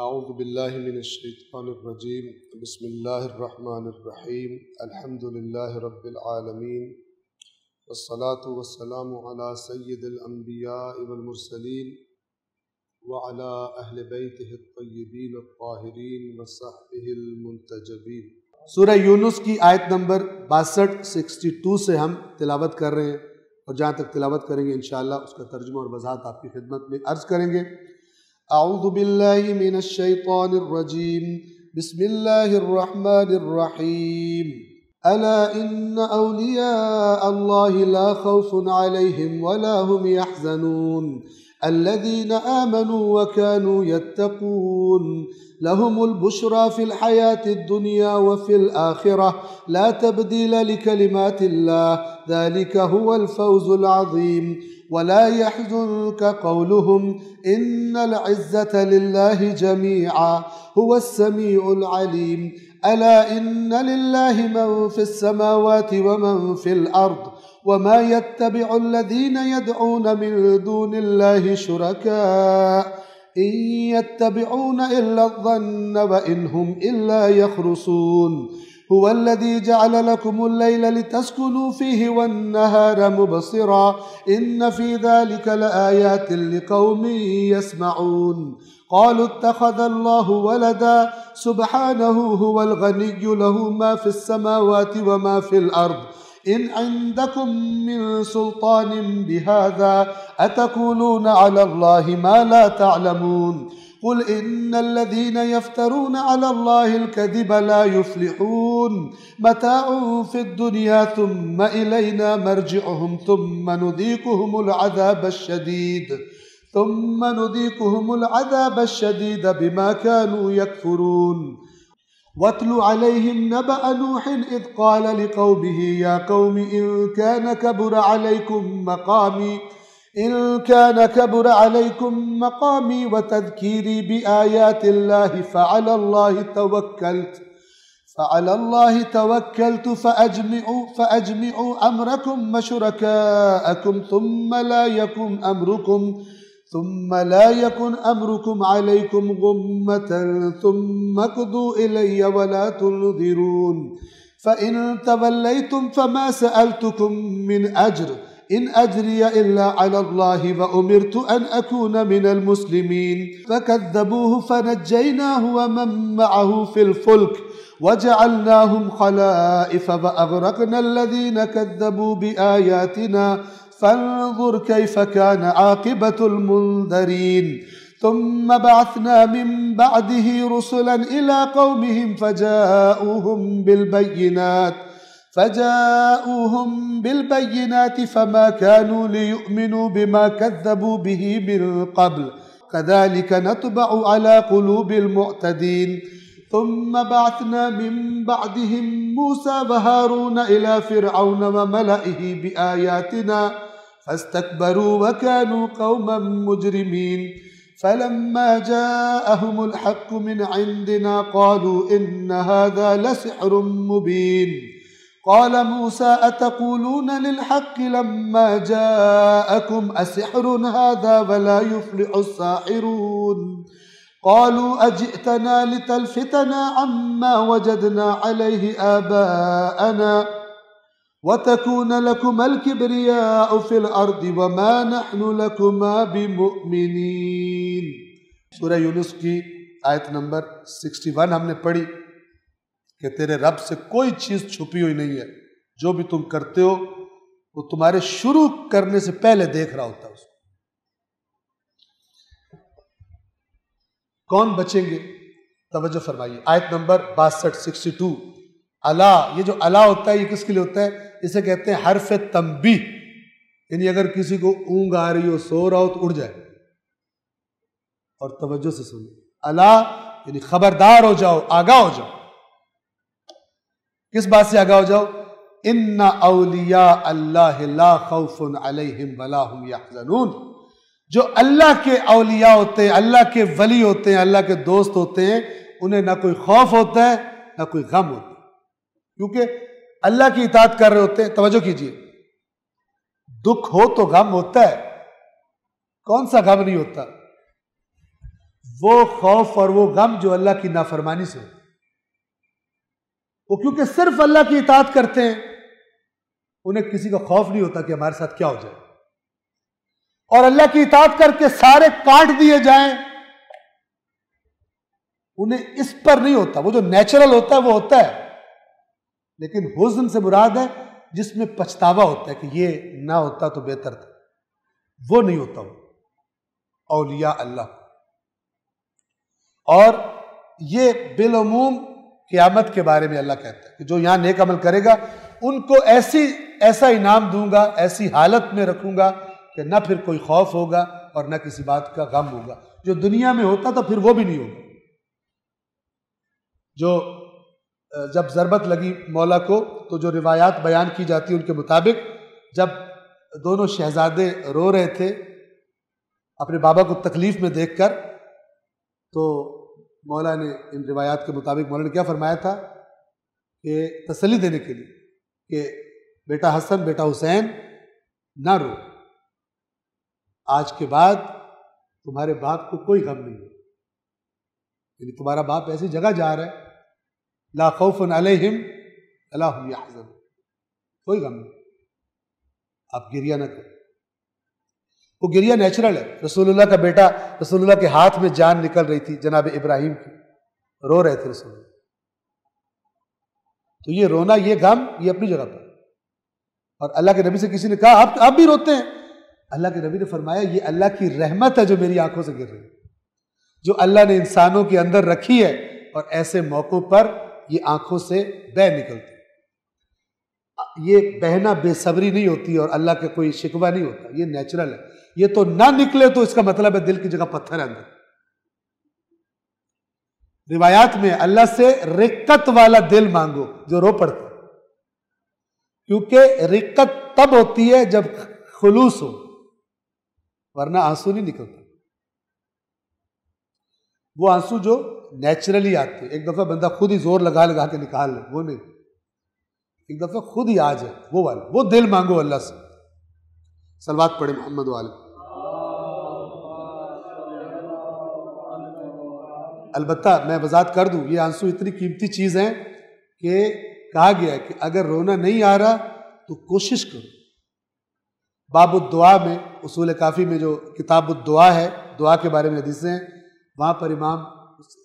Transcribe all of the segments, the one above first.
اعوذ باللہ من الشیطان الرجیم بسم اللہ الرحمن الرحیم الحمد للہ رب العالمین والصلاة والسلام علی سید الانبیاء والمرسلین وعلی اہل بیتہ الطیبین الطاہرین وصحبہ المنتجبین۔ سورہ یونس کی آیت نمبر 62 سے ہم تلاوت کر رہے ہیں، اور جہاں تک تلاوت کریں گے انشاءاللہ اس کا ترجمہ اور وضاحت آپ کی خدمت میں عرض کریں گے۔ اعوذ باللہ من الشیطان الرجیم بسم اللہ الرحمن الرحیم الا ان اولیاء اللہ لا خوف علیہم ولا هم يحزنون الذين آمنوا وكانوا يتقون لهم البشرى في الحياة الدنيا وفي الآخرة لا تبديل لكلمات الله ذلك هو الفوز العظيم ولا يحزنك قولهم إن العزة لله جميعا هو السميع العليم ألا إن لله من في السماوات ومن في الأرض وما يتبع الذين يدعون من دون الله شركاء إن يتبعون إلا الظن وإن هم إلا يخرصون هو الذي جعل لكم الليل لتسكنوا فيه والنهار مبصرا إن في ذلك لآيات لقوم يسمعون قالوا اتخذ الله ولدا سبحانه هو الغني له ما في السماوات وما في الأرض إن عندكم من سلطان بهذا أتقولون على الله ما لا تعلمون قل إن الذين يفترون على الله الكذب لا يفلحون متاع في الدنيا ثم إلينا مرجعهم ثم نذيقهم العذاب الشديد بما كانوا يكفرون واتل عليهم نبأ نوح إذ قال لقومه يا قوم إن كان كبر عليكم مقامي وتذكيري بآيات الله فعلى الله توكلت فأجمعوا أمركم وشركاءكم ثم لا يكن أمركم عليكم غمة ثم اقضوا إلي ولا تنظرون فإن توليتم فما سألتكم من أجر إن أجري إلا على الله وأمرت أن أكون من المسلمين فكذبوه فنجيناه ومن معه في الفلك وجعلناهم خلائف وأغرقنا الذين كذبوا بآياتنا فانظر كيف كان عاقبة المنذرين ثم بعثنا من بعده رسلا إلى قومهم فجاءوهم بالبينات فما كانوا ليؤمنوا بما كذبوا به من قبل كذلك نطبع على قلوب المعتدين ثم بعثنا من بعدهم موسى وهارون إلى فرعون وملئه بآياتنا فاستكبروا وكانوا قوما مجرمين فلما جاءهم الحق من عندنا قالوا إن هذا لسحر مبين قال موسى أتقولون للحق لما جاءكم أسحر هذا ولا يفلح الساحرون قالوا أجئتنا لتلفتنا عما وجدنا عليه آباءنا وتكون لكما الكبرياء في الأرض وما نحن لكما بمؤمنين۔ سورہ یونس کی آیت نمبر 61 ہم نے پڑھی کہ تیرے رب سے کوئی چیز چھپی ہوئی نہیں ہے، جو بھی تم کرتے ہو وہ تمہارے شروع کرنے سے پہلے دیکھ رہا ہوتا ہے اس کو۔ کون بچیں گے؟ توجہ فرمائیے، آیت نمبر 62 الا، یہ جو الا ہوتا ہے یہ کس کے لیے ہوتا ہے؟ اسے کہتے ہیں حرف تنبیہ، یعنی اگر کسی کو اونگ آ رہی ہو، سو رہا ہو تو اٹھ جائے اور توجہ سے سنو۔ الا یعنی خبردار ہو جاؤ، آگاہ ہو جاؤ۔ کس بات سے آگاہ ہو جاؤ؟ ان اولیاء اللہ لا خوف علیہم ولا هم یحزنون، جو اللہ کے اولیاء ہوتے ہیں، اللہ کے ولی ہوتے ہیں، اللہ کے دوست ہوتے ہیں، انہیں نہ کوئی خوف ہوتا ہے نہ کوئی غم ہوتا ہے، کیونکہ اللہ کی اطاعت کر رہے ہوتے ہیں۔ توجہ کیجئے، دکھ ہو تو غم ہوتا ہے، کون سا غم نہیں ہوتا؟ وہ خوف اور وہ غم جو اللہ کی نافرمانی سے ہوتا ہے۔ وہ کیونکہ صرف اللہ کی اطاعت کرتے ہیں، انہیں کسی کا خوف نہیں ہوتا کہ ہمارے ساتھ کیا ہو جائے، اور اللہ کی اطاعت کر کے سارے کاٹ دیے جائیں، انہیں اس پر نہیں ہوتا۔ وہ جو نیچرل ہوتا ہے وہ ہوتا ہے، لیکن حزن سے مراد ہے جس میں پچھتاوا ہوتا ہے کہ یہ نہ ہوتا تو بہتر تھا، وہ نہیں ہوتا وہ اولیاء اللہ۔ اور یہ بالعموم قیامت کے بارے میں اللہ کہتا ہے کہ جو یہاں نیک عمل کرے گا ان کو ایسا انعام دوں گا، ایسی حالت میں رکھوں گا کہ نہ پھر کوئی خوف ہوگا اور نہ کسی بات کا غم ہوگا۔ جو دنیا میں ہوتا تو پھر وہ بھی نہیں ہوگا۔ جو جب ضربت لگی مولا کو تو جو روایات بیان کی جاتی ان کے مطابق جب دونوں شہزادے رو رہے تھے اپنے بابا کو تکلیف میں دیکھ کر، تو مولا نے ان روایات کے مطابق مولا نے کیا فرمایا تھا کہ تسلی دینے کے لیے کہ بیٹا حسن بیٹا حسین نہ رو، آج کے بعد تمہارے باپ کو کوئی غم نہیں ہے، یعنی تمہارا باپ ایسی جگہ جا رہا ہے لا خوف علیہم ولا هم يحزنون، کوئی غم نہیں، آپ گریہ نہ کریں۔ وہ گریہ نیچرل ہے۔ رسول اللہ کا بیٹا، رسول اللہ کے ہاتھ میں جان نکل رہی تھی جناب ابراہیم کی، رو رہے تھے رسول اللہ، تو یہ رونا یہ غم یہ اپنی جگہ پر۔ اور اللہ کے نبی سے کسی نے کہا آپ بھی روتے ہیں؟ اللہ کے نبی نے فرمایا یہ اللہ کی رحمت ہے جو میری آنکھوں سے گر رہی ہے، جو اللہ نے انسانوں کے اندر رکھی ہے، اور ایسے موقعوں پر یہ آنکھوں سے بہہ نکلتی۔ یہ بہنا بے صبری نہیں ہوتی اور اللہ کا کوئی شکوہ نہیں ہوتا، یہ نیچرل ہے۔ یہ تو نہ نکلے تو اس کا مطلب ہے دل کی جگہ پتھر ہے اندر۔ روایات میں اللہ سے رقت والا دل مانگو جو رو پڑتا، کیونکہ رقت تب ہوتی ہے جب خلوص ہو، ورنہ آنسو نہیں نکلتا۔ وہ آنسو جو نیچرلی آتے، ایک دفعہ بندہ خود ہی زور لگا لگا کے نکال لے، وہ نہیں، ایک دفعہ خود ہی آ جائے، وہ والا، وہ دل مانگو اللہ سے۔ صلوات پڑھے محمد والے۔ البتہ میں وضاحت کر دوں، یہ آنسو اتنی قیمتی چیز ہیں کہ کہا گیا ہے کہ اگر رونا نہیں آ رہا تو کوشش کرو۔ باب الدعا میں، اصول کافی میں جو کتاب الدعا ہے، دعا کے بارے میں حدیثیں ہیں، وہاں پر امام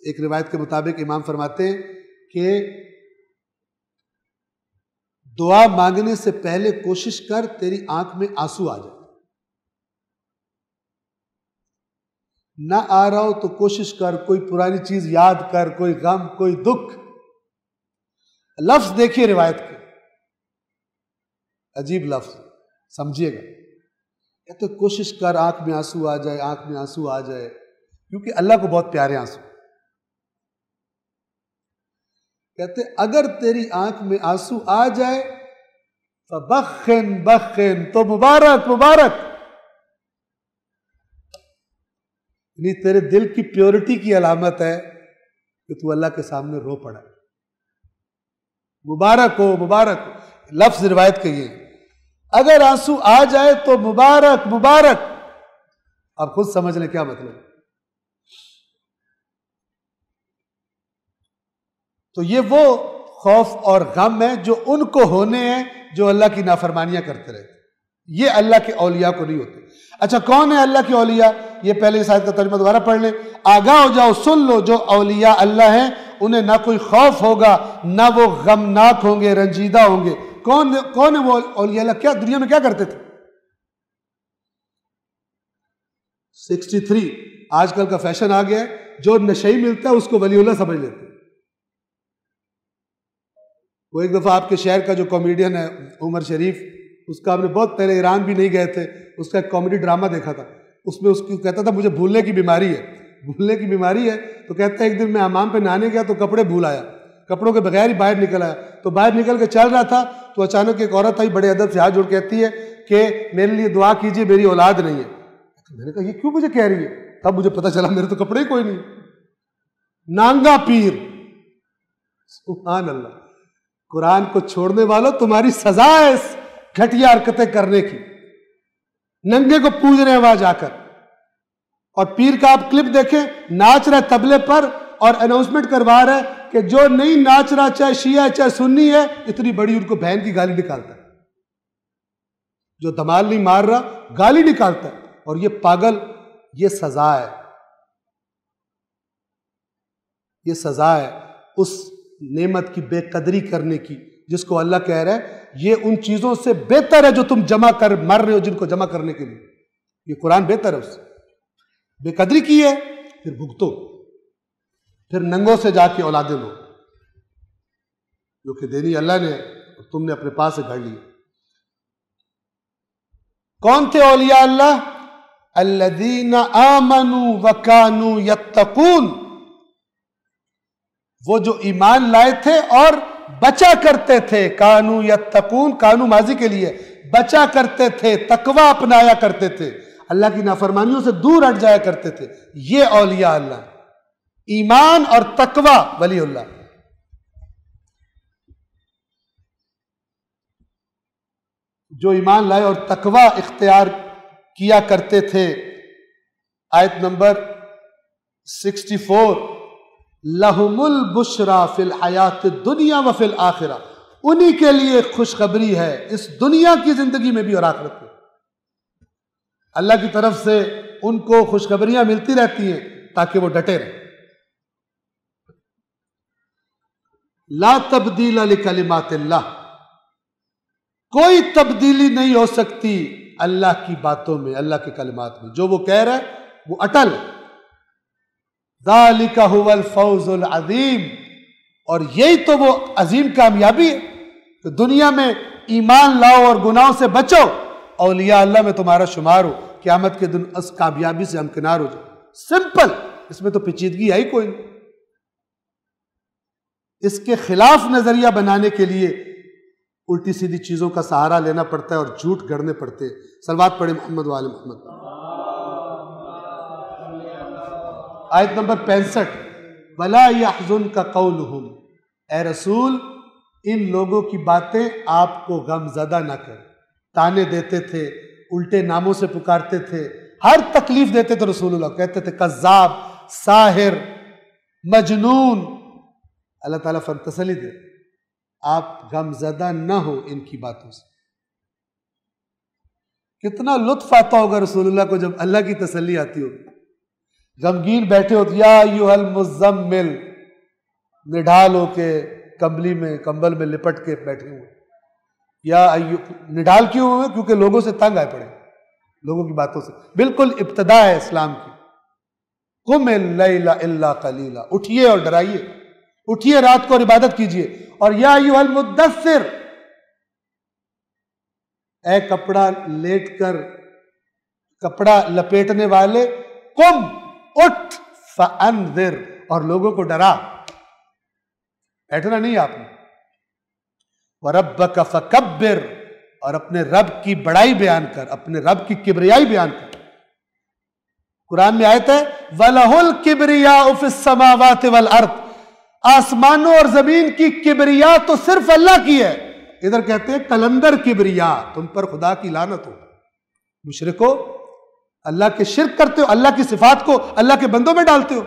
ایک روایت کے مطابق امام فرماتے ہیں کہ دعا مانگنے سے پہلے کوشش کر تیری آنکھ میں آنسو آ جائے، نہ آ رہا ہو تو کوشش کر، کوئی پرانی چیز یاد کر، کوئی غم کوئی دکھ۔ لفظ دیکھیے روایت کے، عجیب لفظ، سمجھیے گا۔ کہتے کوشش کر آنکھ میں آنسو آ جائے، آنکھ میں آنسو آ جائے، کیونکہ اللہ کو بہت پیارے آنسو۔ کہتے اگر تیری آنکھ میں آنسو آ جائے فبخن بخن، تو مبارک مبارک، یعنی تیرے دل کی پیورٹی کی علامت ہے کہ تو اللہ کے سامنے رو پڑا، مبارک ہو مبارک ہو۔ لفظ روایت کا یہ، اگر آنسو آ جائے تو مبارک مبارک۔ آپ خود سمجھ لیں کیا مطلب۔ تو یہ وہ خوف اور غم ہے جو ان کو ہونے ہیں جو اللہ کی نافرمانیاں کرتے رہتے، یہ اللہ کے اولیاء کو نہیں ہوتے۔ اچھا کون ہے اللہ کے اولیاء؟ یہ پہلے اس آیت کا ترجمہ دوبارہ پڑھ لیں، آگاہ ہو جاؤ، سن لو، جو اولیاء اللہ ہیں انہیں نہ کوئی خوف ہوگا، نہ وہ غمناک ہوں گے، رنجیدہ ہوں گے۔ کون ہے وہ اولیاء اللہ؟ کیا دنیا میں کیا کرتے تھے؟ 63 آج کل کا فیشن آ گیا ہے، جو نشئی ملتا ہے اس کو ولی اللہ سمجھ لیتے ہیں۔ وہ ایک دفعہ آپ کے شہر کا جو کامیڈین ہے عمر شریف، اس کا ہم نے بہت پہلے ایران بھی نہیں گئے تھے، اس کا ایک کامیڈی ڈرامہ دیکھا تھا، اس میں اس کو کہتا تھا مجھے بھولنے کی بیماری ہے، بھولنے کی بیماری ہے، تو کہتا ہے ایک دن میں حمام پہ نہانے گیا تو کپڑے بھول آیا، کپڑوں کے بغیر ہی باہر نکل آیا، تو باہر نکل کے چل رہا تھا تو اچانک ایک عورت آئی، بڑے ادب سے ہاتھ جوڑ کہتی ہے کہ میرے لیے دعا کیجیے، میری اولاد نہیں ہے۔ میں نے کہا یہ کیوں مجھے کہہ رہی ہے؟ تب مجھے پتہ چلا میرے تو کپڑے ہی کوئی نہیں۔ نانگا پیر، سبحان اللہ، قرآن کو چھوڑنے والوں تمہاری سزا ہے اس گھٹیا حرکتیں کرنے کی، ننگے کو پوج رہے ہیں وہاں جا کر۔ اور پیر کا آپ کلپ دیکھیں، ناچ رہا ہے تبلے پر اور اناؤنسمنٹ کروا رہا ہے کہ جو نہیں ناچ رہا، چاہے شیعہ چاہے سنی ہے، اتنی بڑی ان کو بہن کی گالی نکالتا ہے. جو دمال نہیں مار رہا گالی نکالتا ہے. اور یہ پاگل، یہ سزا ہے، یہ سزا ہے اس نعمت کی بے قدری کرنے کی جس کو اللہ کہہ رہا ہے یہ ان چیزوں سے بہتر ہے جو تم جمع کر مر رہے ہو، جن کو جمع کرنے کے لیے. یہ قرآن بہتر ہے اس سے. بے قدری کی ہے، پھر بھگتو، پھر ننگوں سے جا کے اولادیں لو جو کہ دینی اللہ نے اور تم نے اپنے پاس سے گھڑ لی. کون تھے اولیاء اللہ؟ الذین آمنوا وکانوا یتقون، وہ جو ایمان لائے تھے اور بچا کرتے تھے. کانو یتقون، کانو ماضی کے لیے، بچا کرتے تھے، تقوی اپنایا کرتے تھے، اللہ کی نافرمانیوں سے دور ہٹ جایا کرتے تھے. یہ اولیاء اللہ، ایمان اور تقوی ولی اللہ. جو ایمان لائے اور تقوی اختیار کیا کرتے تھے. آیت نمبر 64، لہم البشرا فی الحیات الدنیا وفی الآخرہ، انہی کے لیے خوشخبری ہے اس دنیا کی زندگی میں بھی اور آخرت میں. اللہ کی طرف سے ان کو خوشخبریاں ملتی رہتی ہیں تاکہ وہ ڈٹے رہیں. لا تبدیل لکلمات اللہ، کوئی تبدیلی نہیں ہو سکتی اللہ کی باتوں میں، اللہ کے کلمات میں. جو وہ کہہ رہا ہے وہ اٹل. ذالک هو الفوز العظیم، اور یہی تو وہ عظیم کامیابی ہے کہ دنیا میں ایمان لاؤ اور گناہوں سے بچو، اولیاء اللہ میں تمہارا شمار ہو، قیامت کے دن اس کامیابی سے ہمکنار ہو جائے. سمپل، اس میں تو پیچیدگی ہے ہی کوئی نہیں. اس کے خلاف نظریہ بنانے کے لیے الٹی سیدھی چیزوں کا سہارا لینا پڑتا ہے اور جھوٹ گڑنے پڑتے. صلوات پڑھیں محمد وآل محمد. آیت نمبر 65، وَلَا يَحْزُنْكَ قَوْلُهُمْ، اے رسول ان لوگوں کی باتیں آپ کو غم زدہ نہ کر. تانے دیتے تھے، الٹے ناموں سے پکارتے تھے، ہر تکلیف دیتے تھے رسول اللہ، کہتے تھے کذاب، ساحر، مجنون. اللہ تعالیٰ تسلی دے، آپ غم زدہ نہ ہو ان کی باتوں سے. کتنا لطف آتا ہوگا رسول اللہ کو جب اللہ کی تسلی آتی ہوگی. غمگین بیٹھے ہوتے، یا ایھا المزمل، نڈھال ہو کے کمبلی میں، کمبل میں لپٹ کے بیٹھے ہوئے. یا نڈھال کیوں ہوئے؟ کیونکہ لوگوں سے تنگ آئے پڑے، لوگوں کی باتوں سے. بالکل ابتدا ہے اسلام کی. قم اللیل الا قلیلا، اٹھیے اور ڈرائیے، اٹھیے رات کو اور عبادت کیجیے. اور یا ایھا المدثر، اے کپڑا لیٹ کر کپڑا لپیٹنے والے، قم، اٹھ، فانذر، اور لوگوں کو ڈرا. بیٹھنا نہیں آپ نے. وَرَبَّكَ فَكَبِّرْ، اور اپنے رب کی بڑائی بیان کر، اپنے رب کی کبریائی بیان کر. قرآن میں آیت ہے وَلَهُ الْكِبْرِيَاءُ فِي السَّمَاوَاتِ وَالْأَرْضِ، آسمانوں اور زمین کی کبریا تو صرف اللہ کی ہے. ادھر کہتے ہیں کلندر کبریا، تم پر خدا کی لعنت ہو. مشرکو، اللہ کے شرک کرتے ہو، اللہ کی صفات کو اللہ کے بندوں میں ڈالتے ہو.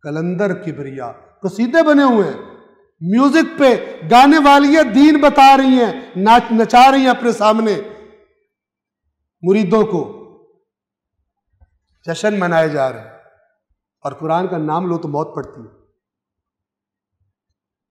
کلندر کبریا، قصیدے بنے ہوئے ہیں، میوزک پہ گانے والی ہے، دین بتا رہی ہیں، نچا رہی ہیں اپنے سامنے مریدوں کو، جشن منائے جا رہے ہیں. اور قرآن کا نام لو تو موت پڑتی ہے.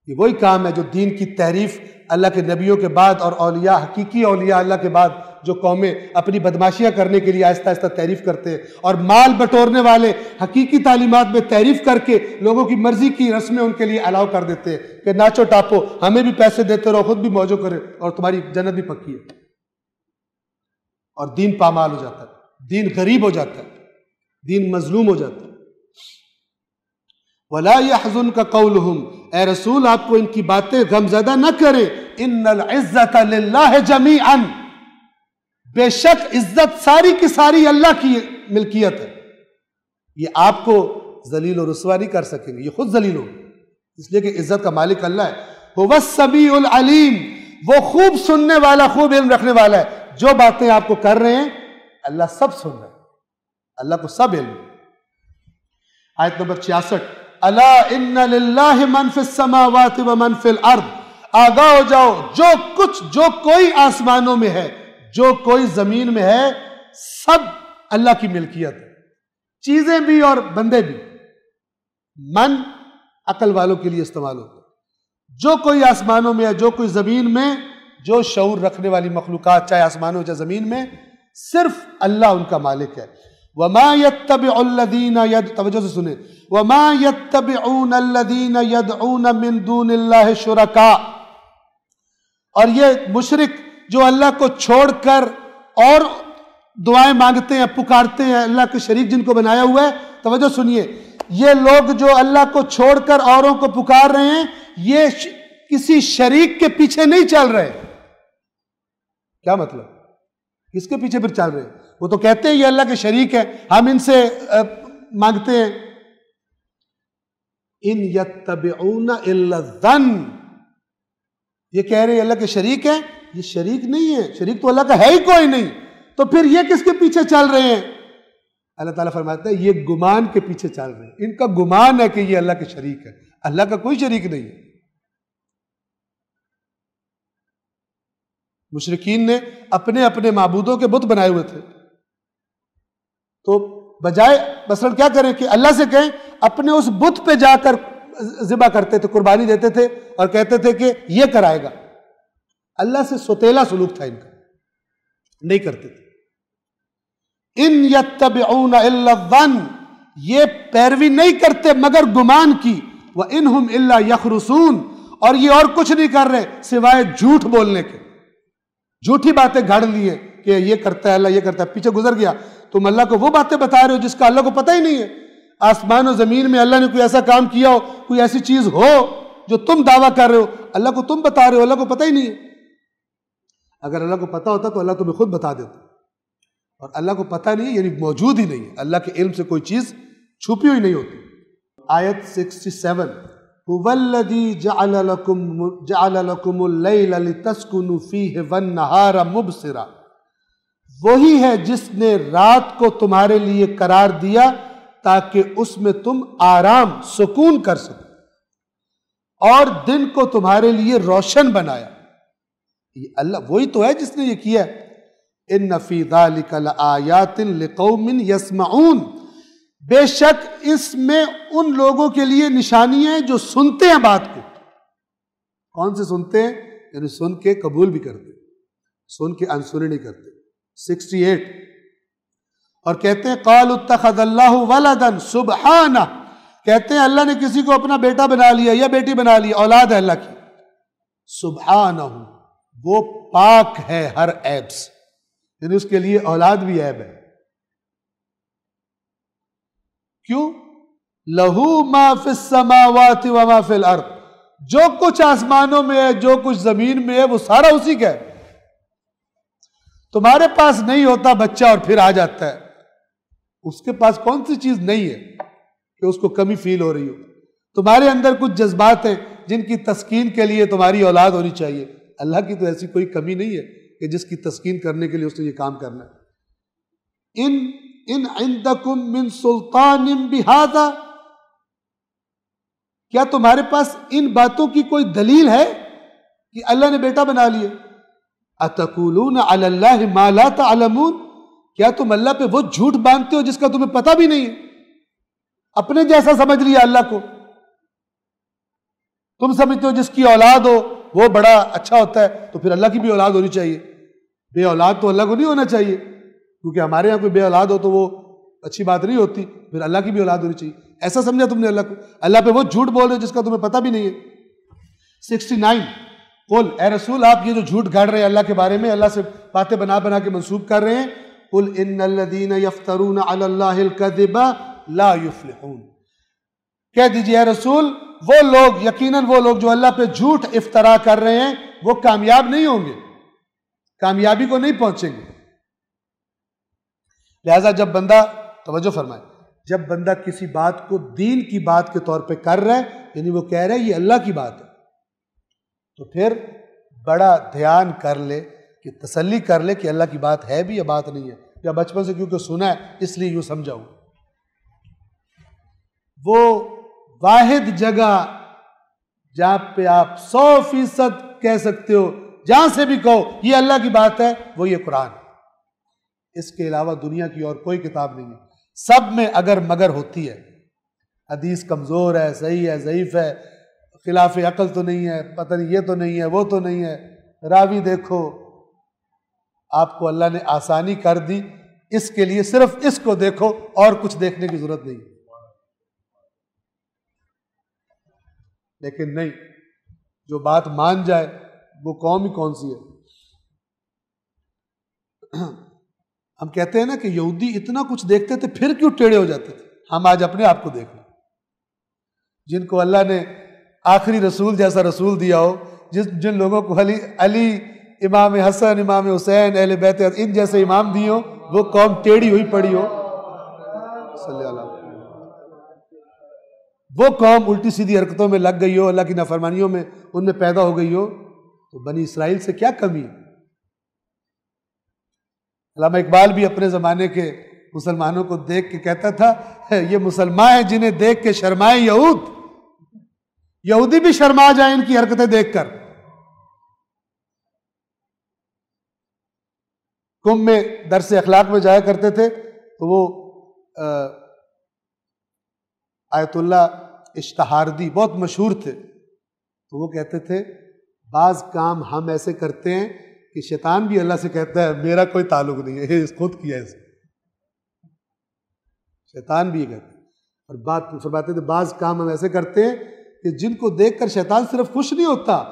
یہ وہی کام ہے جو دین کی تحریف اللہ کے نبیوں کے بعد اور اولیاء، حقیقی اولیاء اللہ کے بعد جو قومیں اپنی بدماشیاں کرنے کے لیے آہستہ آہستہ تحریف کرتے ہیں، اور مال بٹورنے والے حقیقی تعلیمات میں تحریف کر کے لوگوں کی مرضی کی رسمیں ان کے لیے الاؤ کر دیتے ہیں کہ ناچو ٹاپو، ہمیں بھی پیسے دیتے رہو، خود بھی موجوں کرے، اور تمہاری جنت بھی پکی ہے. اور دین پامال ہو جاتا ہے، دین غریب ہو جاتا ہے، دین مظلوم ہو جاتا ہے. وَلَا يَحْزُنْكَ قَوْلُهُمْ، اے رسول آپ کو ان کی باتیں غمزدہ نہ کریں. إِنَّ الْعِزَّةَ لِلَّهِ جَمِيعًا، بے شک عزت ساری کی ساری اللہ کی ملکیت ہے. یہ آپ کو ذلیل و رسوا نہیں کر سکیں گے، یہ خود ذلیل ہو، اس لیے کہ عزت کا مالک اللہ ہے. هُوَ السَّمِيعُ الْعَلِيمُ، وہ خوب سننے والا، خوب علم رکھنے والا ہے. جو باتیں آپ کو کر رہے ہیں اللہ سب سن رہا ہے، اللہ کو سب علم. آیت نمبر 66 الا ان للہ من فی السماوات و من فی الارض. آگاہ ہو جاؤ جو کوئی آسمانوں میں ہے جو کوئی زمین میں ہے سب اللہ کی ملکیت ہے، چیزیں بھی اور بندے بھی. من عقل والوں کے لیے استعمال ہوتا ہے. جو کوئی آسمانوں میں ہے جو کوئی زمین میں، جو شعور رکھنے والی مخلوقات چاہے آسمانوں چاہے زمین میں، صرف اللہ ان کا مالک ہے. وَمَا يَتَّبِعُ الَّذِينَ توجہ سے سنیں وَمَا يَتَّبِعُونَ الَّذِينَ يَدْعُونَ مِن دُونِ اللَّهِ شُرَكَاءَ. اور یہ مشرک جو اللہ کو چھوڑ کر اور دعائیں مانگتے ہیں، پکارتے ہیں، اللہ کے شریک جن کو بنایا ہوا ہے. توجہ سنیے، یہ لوگ جو اللہ کو چھوڑ کر اوروں کو پکار رہے ہیں یہ کسی شریک کے پیچھے نہیں چل رہے. کیا مطلب؟ کس کے پیچھے پھر چل رہے ہیں؟ وہ تو کہتے ہیں یہ اللہ کے شریک ہے، ہم ان سے مانگتے ہیں. ان یتبعون الا الظن. یہ کہہ رہے ہیں اللہ کے شریک ہے، یہ شریک نہیں ہے، شریک تو اللہ کا ہے ہی کوئی نہیں، تو پھر یہ کس کے پیچھے چل رہے ہیں؟ اللہ تعالیٰ فرماتا ہے یہ گمان کے پیچھے چل رہے ہیں. ان کا گمان ہے کہ یہ اللہ کے شریک ہے، اللہ کا کوئی شریک نہیں ہے. مشرکین نے اپنے اپنے معبودوں کے بت بنائے ہوئے تھے، تو بجائے مثلا کیا کریں کہ اللہ سے کہیں، اپنے اس بت پہ جا کر ذبح کرتے تھے، قربانی دیتے تھے اور کہتے تھے کہ یہ کرائے گا. اللہ سے سوتیلا سلوک تھا ان کا، نہیں کرتے تھے. ان یتبعون الا الظن، یہ پیروی نہیں کرتے مگر گمان کی. وَإِنْهُمْ إِلَّا يَخْرُصُونَ، اور یہ اور کچھ نہیں کر رہے سوائے جھوٹ بولنے کے. جھوٹی باتیں گھڑ لی ہیں کہ یہ کرتا ہے اللہ، یہ کرتا ہے. پیچھے گزر گیا تم اللہ کو وہ باتیں بتا رہے ہو جس کا اللہ کو پتہ ہی نہیں ہے. آسمان و زمین میں اللہ نے کوئی ایسا کام کیا ہو، کوئی ایسی چیز ہو جو تم دعویٰ کر رہے ہو، اللہ کو تم بتا رہے ہو، اللہ کو پتہ ہی نہیں ہے. اگر اللہ کو پتہ ہوتا تو اللہ تمہیں خود بتا دیتا، اور اللہ کو پتہ نہیں یعنی موجود ہی نہیں ہے. اللہ کے علم سے کوئی چیز چھپی ہوئی نہیں ہوتی. آیت 67 هُوَ الَّذِي جَعَلَ لَكُمُ اللَّيْلَ لِتَسْكُنُوا فِيهِ وَالنَّهَارَ مُبْصِرًا. وہی ہے جس نے رات کو تمہارے لیے قرار دیا تاکہ اس میں تم آرام سکون کر سکو، اور دن کو تمہارے لیے روشن بنایا. یہ اللہ وہی تو ہے جس نے یہ کیا ہے. ان فی ذلک لآیات لقوم یسمعون. بے شک اس میں ان لوگوں کے لیے نشانیاں ہیں جو سنتے ہیں بات کو. کون سے سنتے ہیں؟ یعنی سن کے قبول بھی کرتے، سن کے انسنی نہیں کرتے. 68 اور کہتے ہیں قالوا اتخذ اللہ ولدا سبحانہ، کہتے ہیں اللہ نے کسی کو اپنا بیٹا بنا لیا یا بیٹی بنا لی، اولاد ہے اللہ کی. سبحانہ، وہ پاک ہے ہر عیب سے، یعنی اس کے لیے اولاد بھی عیب ہے. کیوں؟ لہو ما فی السماوات و ما فی الارض. جو کچھ آسمانوں میں ہے، جو کچھ زمین میں ہے، وہ سارا اسی کا ہے. تمہارے پاس نہیں ہوتا بچہ اور پھر آ جاتا ہے، اس کے پاس کون سی چیز نہیں ہے کہ اس کو کمی فیل ہو رہی ہو؟ تمہارے اندر کچھ جذبات ہیں جن کی تسکین کے لیے تمہاری اولاد ہونی چاہیے. اللہ کی تو ایسی کوئی کمی نہیں ہے کہ جس کی تسکین کرنے کے لیے اس نے یہ کام کرنا ہے. ان عندکم من سلطان بہذا، کیا تمہارے پاس ان باتوں کی کوئی دلیل ہے کہ اللہ نے بیٹا بنا لیا؟ اتقولون علی اللہ ما لا تعلمون، کیا تم اللہ پہ وہ جھوٹ باندھتے ہو جس کا تمہیں پتہ بھی نہیں ہے؟ اپنے جیسا سمجھ لیا اللہ کو. تم سمجھتے ہو جس کی اولاد ہو وہ بڑا اچھا ہوتا ہے، تو پھر اللہ کی بھی اولاد ہونی چاہیے. بے اولاد تو اللہ کو نہیں ہونا چاہیے، کیونکہ ہمارے یہاں کوئی بے اولاد ہو تو وہ اچھی بات نہیں ہوتی. پھر اللہ کی بھی اولاد ہونی چاہیے. ایسا سمجھا تم نے اللہ کو؟ اللہ پہ وہ جھوٹ بول رہے ہو جس کا تمہیں پتہ بھی نہیں ہے. 69 قل، اے رسول آپ یہ جو جھوٹ گھڑ رہے ہیں اللہ کے بارے میں، اللہ سے باتیں بنا بنا کے منسوب کر رہے ہیں، قل ان الذین یفترون علی اللہ الکذب لا یفلحون. کہہ دیجیے اے رسول وہ لوگ، یقیناً وہ لوگ جو اللہ پہ جھوٹ افترا کر رہے ہیں وہ کامیاب نہیں ہوں گے، کامیابی کو نہیں پہنچیں گے. لہذا جب بندہ، توجہ فرمائے، جب بندہ کسی بات کو دین کی بات کے طور پہ کر رہا ہے، یعنی وہ کہہ رہا ہے یہ اللہ کی بات ہے، تو پھر بڑا دھیان کر لے کہ تسلی کر لے کہ اللہ کی بات ہے بھی یا بات نہیں ہے. یا بچپن سے کیونکہ سنا ہے اس لیے یوں سمجھا ہوں. وہ واحد جگہ جہاں پہ آپ 100% کہہ سکتے ہو، جہاں سے بھی کہو یہ اللہ کی بات ہے، وہ یہ قرآن. اس کے علاوہ دنیا کی اور کوئی کتاب نہیں ہے. سب میں اگر مگر ہوتی ہے، حدیث کمزور ہے، صحیح ہے، ضعیف ہے، خلاف عقل تو نہیں ہے، پتہ نہیں یہ تو نہیں ہے، وہ تو نہیں ہے، راوی دیکھو. آپ کو اللہ نے آسانی کر دی، اس کے لیے صرف اس کو دیکھو اور کچھ دیکھنے کی ضرورت نہیں. لیکن نہیں، جو بات مان جائے وہ قوم ہی کون سی ہے. ہم کہتے ہیں نا کہ یہودی اتنا کچھ دیکھتے تھے پھر کیوں ٹیڑے ہو جاتے تھے. ہم آج اپنے آپ کو دیکھ لیں، جن کو اللہ نے آخری رسول جیسا رسول دیا ہو، جن لوگوں کو علی، امام حسن، امام حسین، اہل بیت ان جیسے امام دیے ہو، وہ قوم ٹیڑھی ہوئی پڑی ہو. صلی اللہ علیہ وسلم. وہ قوم الٹی سیدھی حرکتوں میں لگ گئی ہو، اللہ کی نافرمانیوں میں ان میں پیدا ہو گئی ہو، تو بنی اسرائیل سے کیا کمی ہے. علامہ اقبال بھی اپنے زمانے کے مسلمانوں کو دیکھ کے کہتا تھا، یہ مسلمان ہیں جنہیں دیکھ کے شرمائے یہود. یہودی بھی شرما جائیں ان کی حرکتیں دیکھ کر. کم میں درس اخلاق میں جایا کرتے تھے تو وہ آیت اللہ اشتہاردی بہت مشہور تھے، تو وہ کہتے تھے بعض کام ہم ایسے کرتے ہیں کہ شیطان بھی اللہ سے کہتا ہے میرا کوئی تعلق نہیں ہے، یہ خود کیا ہے اس. شیطان بھی یہ کہتا ہے. اور بات فرماتے تھے بعض کام ہم ایسے کرتے ہیں کہ جن کو دیکھ کر شیطان صرف خوش نہیں ہوتا،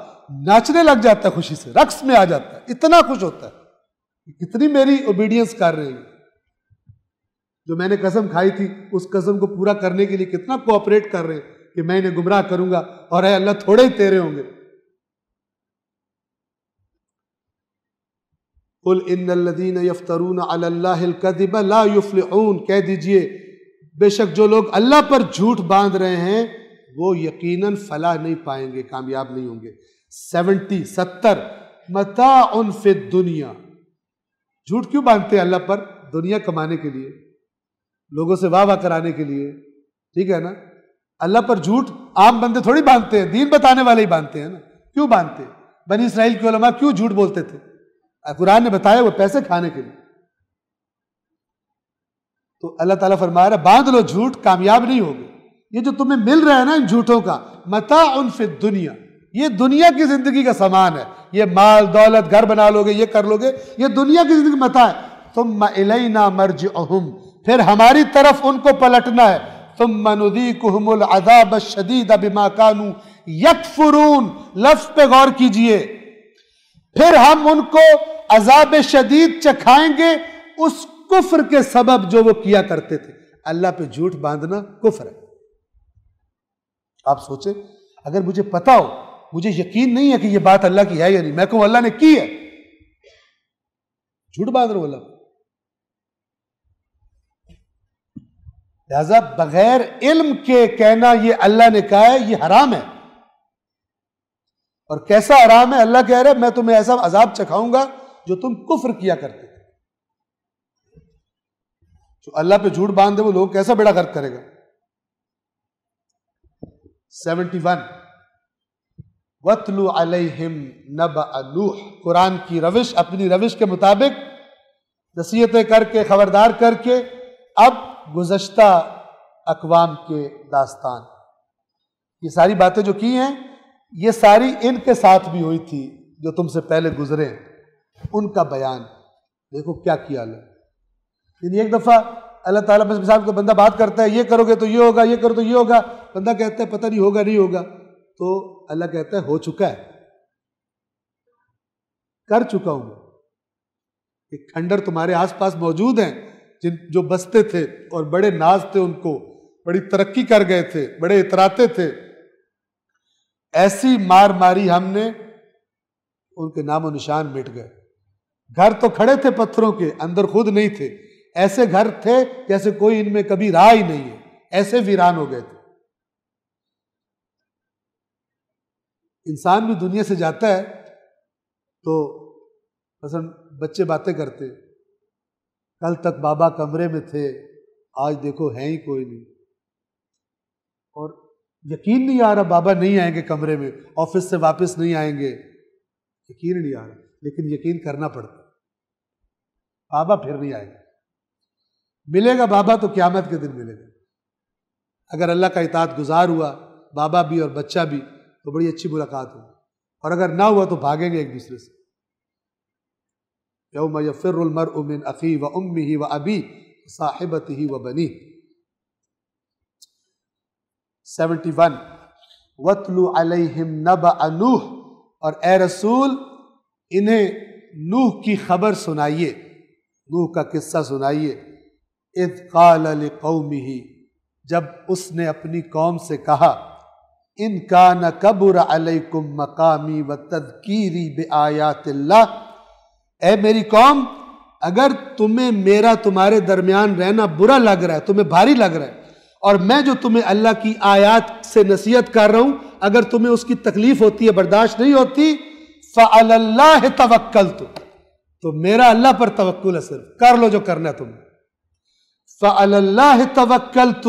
ناچنے لگ جاتا ہے، خوشی سے رقص میں آ جاتا ہے، اتنا خوش ہوتا ہے کتنی میری اوبیڈینس کر رہے ہیں. جو میں نے قسم کھائی تھی اس قسم کو پورا کرنے کے لیے کتنا کوآپریٹ کر رہے ہیں کہ میں انہیں گمراہ کروں گا، اور اے اللہ تھوڑے ہی تیرے ہوں گے. قل ان الذین یفترون علی اللہ الکذب لا یفلحون. کہہ دیجئے بے شک جو لوگ اللہ پر جھوٹ باندھ رہے ہیں وہ یقیناً فلاح نہیں پائیں گے، کامیاب نہیں ہوں گے. 70 متاع فی الدنیا. جھوٹ کیوں باندھتے ہیں اللہ پر؟ دنیا کمانے کے لیے، لوگوں سے واہ واہ کرانے کے لیے، ٹھیک ہے نا. اللہ پر جھوٹ عام بندے تھوڑی باندھتے ہیں، دین بتانے والے ہی باندھتے ہیں نا. کیوں باندھتے ہیں؟ بنی اسرائیل کے علماء کیوں جھوٹ بولتے تھے؟ قرآن نے بتایا وہ پیسے کھانے کے لیے. تو اللہ تعالیٰ فرما رہا ہے باندھ لو جھوٹ، کامیاب نہیں ہوگے. یہ جو تمہیں مل رہا ہے نا ان جھوٹوں کا، متاع فی الدنیا، یہ دنیا کی زندگی کا سامان ہے. یہ مال دولت گھر بنا لو گے، یہ کر لو گے، یہ دنیا کی زندگی متاع ہے. ثم الینا مرجعہم، پھر ہماری طرف ان کو پلٹنا ہے. ثم نذیقہم العذاب الشدید بما کانوا یکفرون. لفظ پہ غور کیجئے. پھر ہم ان کو عذاب شدید چکھائیں گے اس کفر کے سبب جو وہ کیا کرتے تھے. اللہ پہ جھوٹ باندھنا کفر ہے. آپ سوچیں اگر مجھے پتا ہو، مجھے یقین نہیں ہے کہ یہ بات اللہ کی ہے یا نہیں، میں کہوں اللہ نے کی ہے، جھوٹ باندھ رہا ہوں اللہ. لہذا بغیر علم کے کہنا یہ اللہ نے کہا ہے یہ حرام ہے. اور کیسا حرام ہے؟ اللہ کہہ رہے میں تمہیں ایسا عذاب چکھاؤں گا جو تم کفر کیا کرتے تھے. جو اللہ پہ جھوٹ باندھ دے وہ لوگ کیسا بیڑا غرق کرے گا. 71 وَاتْلُ عَلَيْهِمْ نَبَأَ نُوحٍ. قرآن کی روش، اپنی روش کے مطابق نصیحتیں کر کے، خبردار کر کے، اب گزشتہ اقوام کے داستان، یہ ساری باتیں جو کی ہیں یہ ساری ان کے ساتھ بھی ہوئی تھی جو تم سے پہلے گزرے، ان کا بیان. دیکھو کیا کیا اللہ. یعنی ایک دفعہ اللہ تعالیٰ مثال کو بندہ بات کرتا ہے یہ کرو گے تو یہ ہوگا، یہ کرو تو یہ ہوگا، بندہ کہتا ہے پتہ نہیں ہوگا نہیں ہوگا، تو اللہ کہتا ہے ہو چکا ہے، کر چکا ہوں. ایک کھنڈر تمہارے آس پاس موجود ہیں جو بستے تھے اور بڑے ناز تھے، ان کو بڑی ترقی کر گئے تھے، بڑے اتراتے تھے. ایسی مار ماری ہم نے ان کے نام و نشان مٹ گئے. گھر تو کھڑے تھے پتھروں کے، اندر خود نہیں تھے. ایسے گھر تھے جیسے کوئی ان میں کبھی رہا ہی نہیں ہے، ایسے ویران ہو گئے تھے. انسان بھی دنیا سے جاتا ہے تو مثلا بچے باتیں کرتے کل تک بابا کمرے میں تھے، آج دیکھو ہیں ہی کوئی نہیں، اور یقین نہیں آ رہا بابا نہیں آئیں گے کمرے میں، آفس سے واپس نہیں آئیں گے، یقین نہیں آ رہا، لیکن یقین کرنا پڑتا، بابا پھر نہیں آئے گا۔ ملے گا بابا تو قیامت کے دن ملے گا، اگر اللہ کا اطاعت گزار ہوا بابا بھی اور بچہ بھی تو بڑی اچھی ملاقات ہوگی، اور اگر نہ ہوا تو بھاگیں گے ایک دوسرے سے۔ یوم یفر المرء من اخیہ وامہ وابیہ وصاحبتہ وبنیہ۔ 71 وَاتْلُ عَلَيْهِمْ نَبَأَ نوح، اور اے رسول انہیں نوح کی خبر سنائیے، نوح کا قصہ سنائیے۔ اذ قال لقومہ، جب اس نے اپنی قوم سے کہا، ان کان کبر علیکم مقامی وتذکیری بآیات اللہ، اے میری قوم اگر تمہیں میرا تمہارے درمیان رہنا برا لگ رہا ہے، تمہیں بھاری لگ رہا ہے، اور میں جو تمہیں اللہ کی آیات سے نصیحت کر رہا ہوں اگر تمہیں اس کی تکلیف ہوتی ہے، برداشت نہیں ہوتی، فعلی اللہ توکلت، تو میرا اللہ پر توکل ہے، صرف کر لو جو کرنا ہے تمہیں۔ فعلی اللہ توکلت،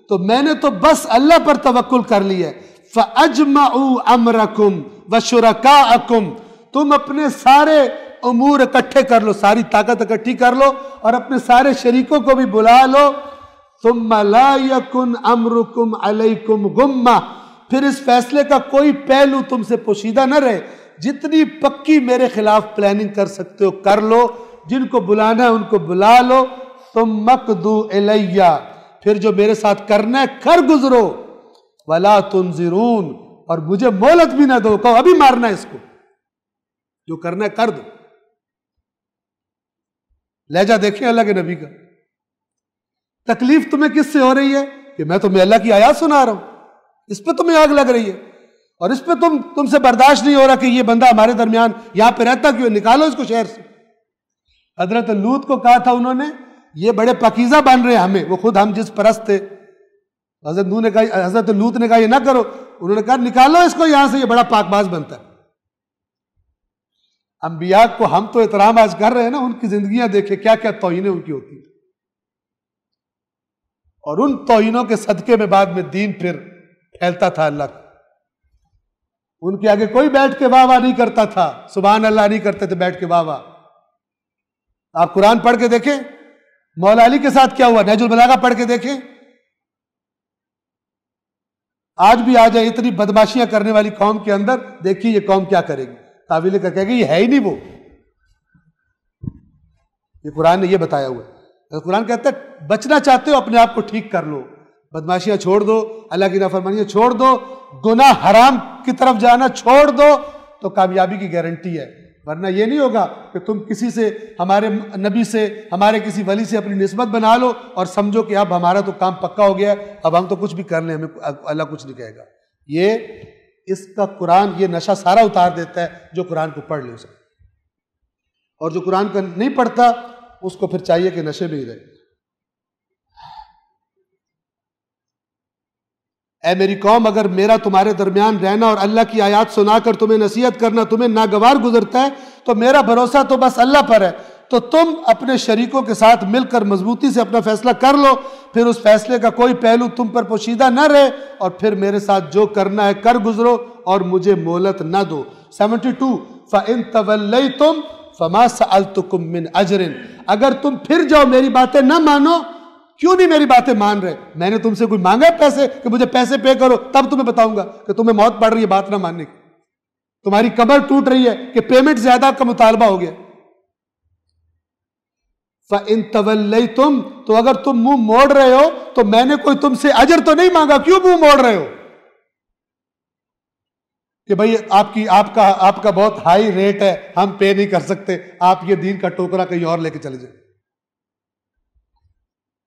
تو میں نے تو بس اللہ پر توکل کر لی ہے۔ فاجمعوا امرکم وشرکاءکم، تم اپنے سارے امور اکٹھے کر لو، ساری طاقت اکٹھی کر لو اور اپنے سارے شریکوں کو بھی بلا لو۔ ثم لا یکن امرکم علیکم غمہ، پھر اس فیصلے کا کوئی پہلو تم سے پوشیدہ نہ رہے، جتنی پکی میرے خلاف پلاننگ کر سکتے ہو کر لو، جن کو بلانا ہے ان کو بلا لو۔ ثم اقضوا الیہ، پھر جو میرے ساتھ کرنا ہے کر گزرو۔ ولا تنظرون، اور مجھے مہلت بھی نہ دو، کہو ابھی مارنا ہے اس کو، جو کرنا ہے کر دو۔ لہجہ دیکھیں اللہ کے نبی کا۔ تکلیف تمہیں کس سے ہو رہی ہے کہ میں تمہیں اللہ کی آیات سنا رہا ہوں، اس پہ تمہیں آگ لگ رہی ہے، اور اس پہ تم سے برداشت نہیں ہو رہا کہ یہ بندہ ہمارے درمیان یہاں پہ رہتا کیوں، نکالو اس کو شہر سے۔ حضرت لوط کو کہا تھا انہوں نے یہ بڑے پاکیزہ بن رہے ہیں ہمیں، وہ خود ہم جس پرست تھے، حضرت لوط نے کہا یہ نہ کرو، انہوں نے کہا نکالو اس کو یہاں سے، یہ بڑا پاک باز بنتا ہے۔ انبیاء کو ہم تو احترام آج کر رہے ہیں نا، ان کی زندگیاں دیکھیں کیا کیا توہینیں ان کی ہوتی ہیں، اور ان توہینوں کے صدقے میں بعد میں دین پھر پھیلتا تھا اللہ کا۔ ان کے آگے کوئی بیٹھ کے واہ واہ نہیں کرتا تھا، سبحان اللہ نہیں کرتے تھے بیٹھ کے واہ واہ۔ آپ قرآن پڑھ کے دیکھیں مولا علی کے ساتھ کیا ہوا، نہج البلاغہ پڑھ کے دیکھیں، آج بھی آ جائے اتنی بدماشیاں کرنے والی قوم کے اندر، دیکھیے یہ قوم کیا کرے گی، تعویل کا کہے گی یہ ہے ہی نہیں وہ، یہ قرآن نے یہ بتایا ہوا ہے۔ قرآن کہتا ہے بچنا چاہتے ہو اپنے آپ کو ٹھیک کر لو، بدماشیاں چھوڑ دو، اللہ کی نافرمانیاں چھوڑ دو، گناہ حرام کی طرف جانا چھوڑ دو، تو کامیابی کی گارنٹی ہے۔ ورنہ یہ نہیں ہوگا کہ تم کسی سے، ہمارے نبی سے، ہمارے کسی ولی سے اپنی نسبت بنا لو اور سمجھو کہ اب ہمارا تو کام پکا ہو گیا ہے، اب ہم تو کچھ بھی کر لیں، ہمیں اللہ کچھ نہیں کہے گا۔ یہ اس کا قرآن یہ نشہ سارا اتار دیتا ہے جو قرآن کو پڑھ لے اسے، اور جو قرآن کا نہیں پڑھتا اس کو پھر چاہیے کہ نشے میں ہی رہے۔ اے میری قوم اگر میرا تمہارے درمیان رہنا اور اللہ کی آیات سنا کر تمہیں نصیحت کرنا تمہیں ناگوار گزرتا ہے تو میرا بھروسہ تو بس اللہ پر ہے، تو تم اپنے شریکوں کے ساتھ مل کر مضبوطی سے اپنا فیصلہ کر لو، پھر اس فیصلے کا کوئی پہلو تم پر پوشیدہ نہ رہے، اور پھر میرے ساتھ جو کرنا ہے کر گزرو اور مجھے مہلت نہ دو۔ 72 فَإِن تَوَلَّيْتُمْ فَمَا سَأَلْتُكُم مِّنْ أَجْرٍ، اگر تم پھر جاؤ میری باتیں نہ مانو، کیوں نہیں میری باتیں مان رہے؟ میں نے تم سے کوئی مانگا ہے پیسے کہ مجھے پیسے پے کرو، تب تمہیں بتاؤں گا کہ تمہیں موت پڑ رہی ہے بات نہ ماننے کی، تمہاری کمر ٹوٹ رہی ہے کہ پیمنٹ زیادہ کا مطالبہ ہو گیا۔ فَإِن تَوَلَّيْتُمْ، تو اگر تم منہ موڑ رہے ہو تو میں نے کوئی تم سے اجر تو نہیں مانگا، کیوں منہ موڑ رہے ہو؟ کہ بھئی آپ کا بہت ہائی ریٹ ہے، ہم پے نہیں کر سکتے، آپ یہ دین کا ٹوکرا کہیں اور لے کے چلے جائیں۔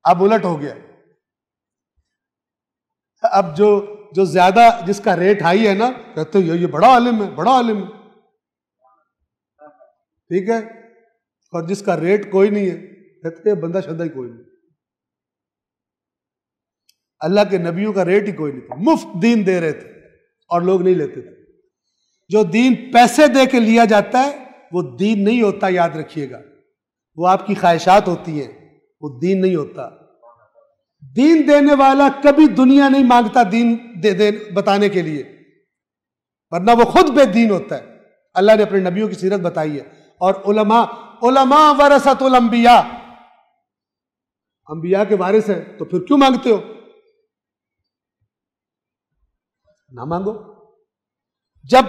اب الٹ ہو گیا، اب جو زیادہ جس کا ریٹ ہائی ہے نا، کہتے ہیں یہ بڑا عالم ہے، بڑا عالم ہے، ٹھیک ہے، اور جس کا ریٹ کوئی نہیں ہے کہتے ہیں بندہ شدہ ہی کوئی نہیں۔ اللہ کے نبیوں کا ریٹ ہی کوئی نہیں تھا، مفت دین دے رہے تھے اور لوگ نہیں لیتے تھے۔ جو دین پیسے دے کے لیا جاتا ہے وہ دین نہیں ہوتا، یاد رکھیے گا۔ وہ آپ کی خواہشات ہوتی ہیں، وہ دین نہیں ہوتا۔ دین دینے والا کبھی دنیا نہیں مانگتا دین بتانے کے لیے، ورنہ وہ خود بے دین ہوتا ہے۔ اللہ نے اپنے نبیوں کی سیرت بتائی ہے۔ اور علماء ورثۃ الانبیاء، انبیاء کے وارث ہیں، تو پھر کیوں مانگتے ہو؟ نہ مانگو۔ جب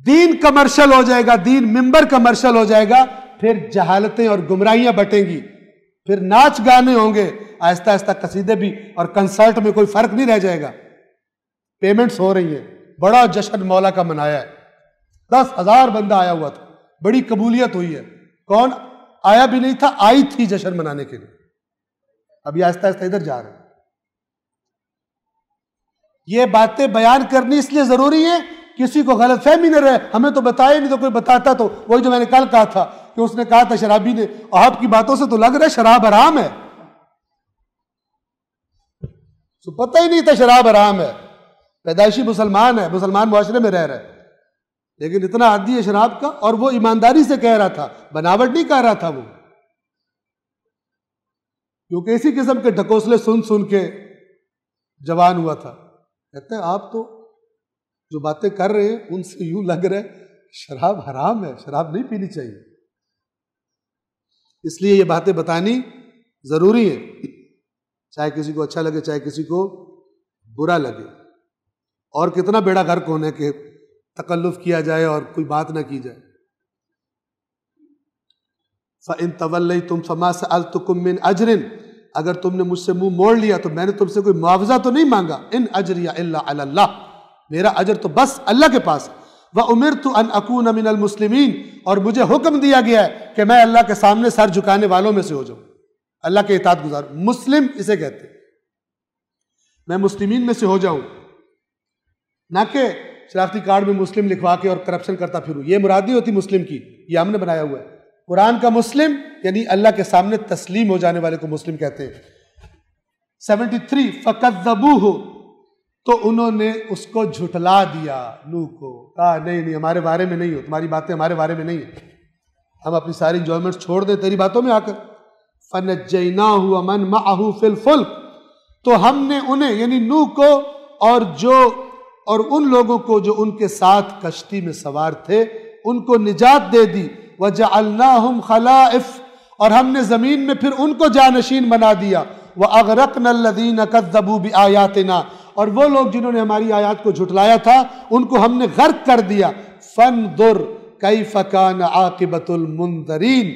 دین کمرشل ہو جائے گا، دین ممبر کمرشل ہو جائے گا، پھر جہالتیں اور گمراہیاں بٹیں گی، پھر ناچ گانے ہوں گے، آہستہ آہستہ قصیدے بھی، اور کنسرٹ میں کوئی فرق نہیں رہ جائے گا۔ پیمنٹس ہو رہی ہیں، بڑا جشن مولا کا منایا ہے، 10,000 بندہ آیا ہوا تھا، بڑی قبولیت ہوئی ہے۔ کون آیا بھی نہیں تھا، آئی تھی جشن منانے کے لیے۔ ابھی آہستہ آہستہ ادھر جا رہے ہیں۔ یہ باتیں بیان کرنی اس لیے ضروری ہے، کسی کو غلط فہمی نہ رہے۔ ہمیں تو بتایا نہیں، تو کوئی بتاتا تو، وہی جو میں نے کل کہا تھا کہ اس نے کہا تھا شرابی نے، آپ کی باتوں سے تو لگ رہا ہے شراب حرام ہے، تو پتہ ہی نہیں تھا شراب حرام ہے، پیدائشی مسلمان ہے، مسلمان معاشرے میں رہ رہا ہے، لیکن اتنا عادی ہے شراب کا، اور وہ ایمانداری سے کہہ رہا تھا، بناوٹ نہیں کہہ رہا تھا وہ، کیونکہ اسی قسم کے ڈھکوسلے سن سن کے جوان ہوا تھا۔ کہتے ہیں آپ تو جو باتیں کر رہے ہیں ان سے یوں لگ رہا ہے شراب حرام ہے، شراب نہیں پینی چاہیے۔ اس لیے یہ باتیں بتانی ضروری ہیں، چاہے کسی کو اچھا لگے، چاہے کسی کو برا لگے۔ اور کتنا بیڑا غرق ہونے کے تکلف کیا جائے اور کوئی بات نہ کی جائے۔ فَإِن تَوَلَّيْتُمْ فَمَا سَأَلْتُكُم مِّنْ أَجْرٍ، اگر تم نے مجھ سے منہ موڑ لیا تو میں نے تم سے کوئی معاوضہ تو نہیں مانگا۔ إِنْ أَجْرِيَ إِلَّا عَلَى اللَّهِ، میرا اجر تو بس اللہ کے پاس ہے۔ وَأُمِرْتُ أَنْ أَكُونَ مِنَ الْمُسْلِمِينَ، اور مجھے حکم دیا گیا ہے کہ میں اللہ کے سامنے سر جھکانے والوں میں سے ہو جاؤں، اللہ کے اطاعت گزار۔ مسلم اسے کہتے ہیں، میں مسلمین میں سے ہو جاؤں، نہ کہ شناختی کارڈ میں مسلم لکھوا کے اور کرپشن کرتا پھروں۔ یہ مراد نہیں ہوتی مسلم کی، یہ ہم نے بنایا ہوا ہے۔ قرآن کا مسلم یعنی اللہ کے سامنے تسلیم ہو جانے والے کو مسلم کہتے ہیں۔ 73 فَكَذَّبُوهُ، تو انہوں نے اس کو جھٹلا دیا، نوح کو کہا نہیں ہمارے بارے میں نہیں ہو، تمہاری باتیں ہمارے بارے میں نہیں ہیں، ہم اپنی ساری انجوائمنٹ چھوڑ دیں تیری باتوں میں آ کر۔ فَنَجَّيْنَاهُ وَمَن مَعَهُ فِي الْفُلْكِ، تو ہم نے انہیں یعنی نوح کو اور ان لوگوں کو جو ان کے ساتھ کشتی میں سوار تھے ان کو نجات دے دی۔ وَجَعَلْنَاهُمْ خَلَائِفَ، اور ہم نے زمین میں پھر ان کو جانشین بنا دیا۔ وَأَغْرَقْنَا الَّذِينَ كَذَّبُوا بِآيَاتِنَا، اور وہ لوگ جنہوں نے ہماری آیات کو جھٹلایا تھا ان کو ہم نے غرق کر دیا۔ فَانظُرْ كَيْفَ كَانَ عَاقِبَةُ الْمُنذَرِينَ،